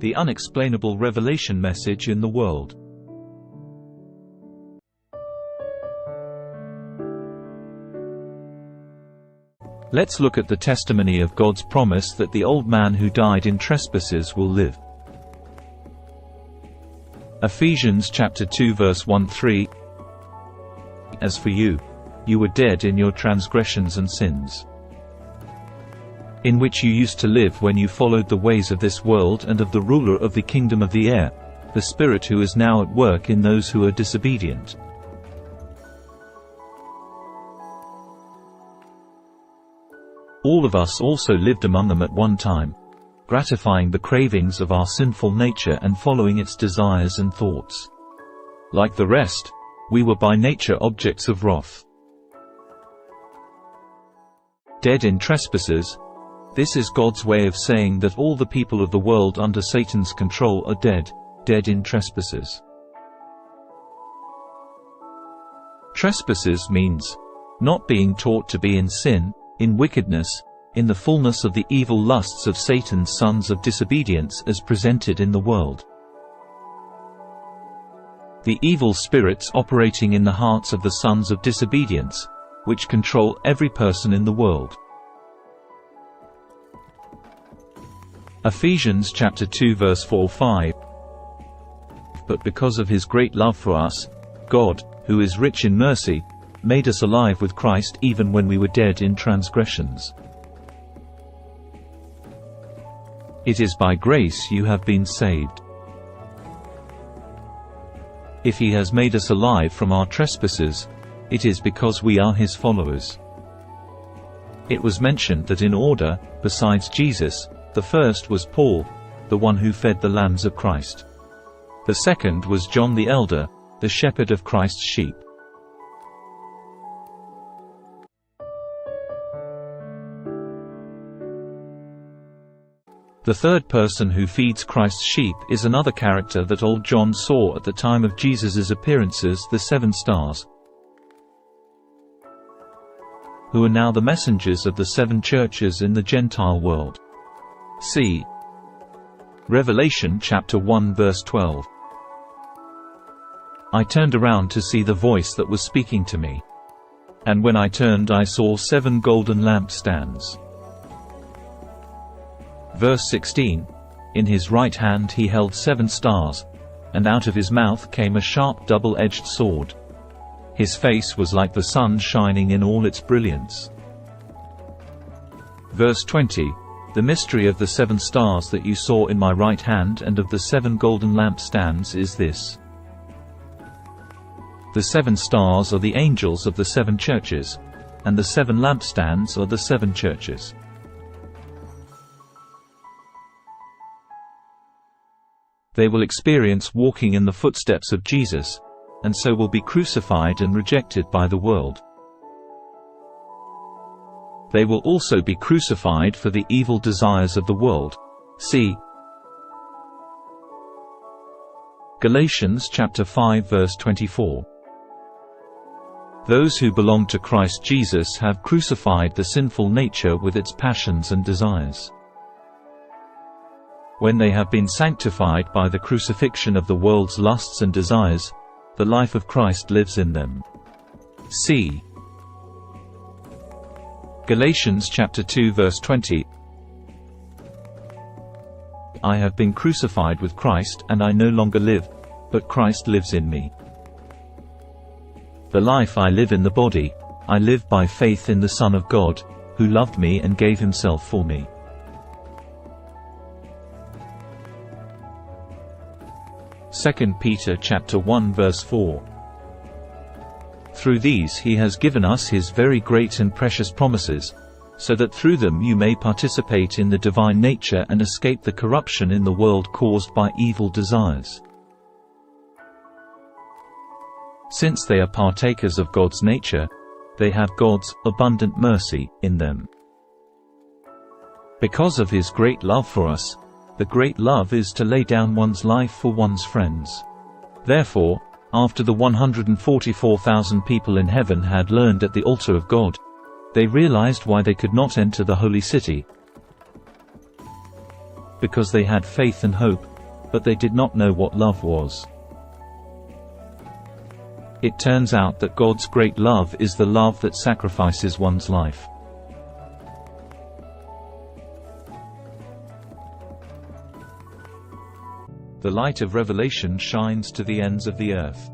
the unexplainable revelation message in the world. Let's look at the testimony of God's promise that the old man who died in trespasses will live. Ephesians chapter 2 verse 1-3. As for you, you were dead in your transgressions and sins, in which you used to live when you followed the ways of this world and of the ruler of the kingdom of the air, the spirit who is now at work in those who are disobedient. All of us also lived among them at one time, gratifying the cravings of our sinful nature and following its desires and thoughts. Like the rest, we were by nature objects of wrath. Dead in trespasses. This is God's way of saying that all the people of the world under Satan's control are dead in trespasses. Trespasses means not being taught to be in sin, in wickedness, in the fullness of the evil lusts of Satan's sons of disobedience as presented in the world. The evil spirits operating in the hearts of the sons of disobedience, which control every person in the world. Ephesians chapter 2 verse 4-5. But because of his great love for us, God, who is rich in mercy, made us alive with Christ even when we were dead in transgressions. It is by grace you have been saved. If he has made us alive from our trespasses, it is because we are his followers. It was mentioned that in order, besides Jesus, the first was Paul, the one who fed the lambs of Christ. The second was John the elder, the shepherd of Christ's sheep. The third person who feeds Christ's sheep is another character that old John saw at the time of Jesus' appearances, the 7 stars, who are now the messengers of the 7 churches in the Gentile world. See Revelation chapter 1 verse 12. I turned around to see the voice that was speaking to me. And when I turned I saw 7 golden lampstands. Verse 16, in his right hand he held 7 stars, and out of his mouth came a sharp double-edged sword. His face was like the sun shining in all its brilliance. Verse 20, the mystery of the 7 stars that you saw in my right hand and of the 7 golden lampstands is this. The 7 stars are the angels of the 7 churches, and the 7 lampstands are the 7 churches. They will experience walking in the footsteps of Jesus, and so will be crucified and rejected by the world. They will also be crucified for the evil desires of the world. See Galatians chapter 5 verse 24. Those who belong to Christ Jesus have crucified the sinful nature with its passions and desires. When they have been sanctified by the crucifixion of the world's lusts and desires, the life of Christ lives in them. See Galatians chapter 2 verse 20. I have been crucified with Christ, and I no longer live, but Christ lives in me. The life I live in the body, I live by faith in the Son of God, who loved me and gave himself for me. 2 Peter chapter 1 verse 4. Through these he has given us his very great and precious promises, so that through them you may participate in the divine nature and escape the corruption in the world caused by evil desires. Since they are partakers of God's nature, they have God's abundant mercy in them. Because of his great love for us, the great love is to lay down one's life for one's friends. Therefore, after the 144,000 people in heaven had learned at the altar of God, they realized why they could not enter the holy city. Because they had faith and hope, but they did not know what love was. It turns out that God's great love is the love that sacrifices one's life. The light of revelation shines to the ends of the earth.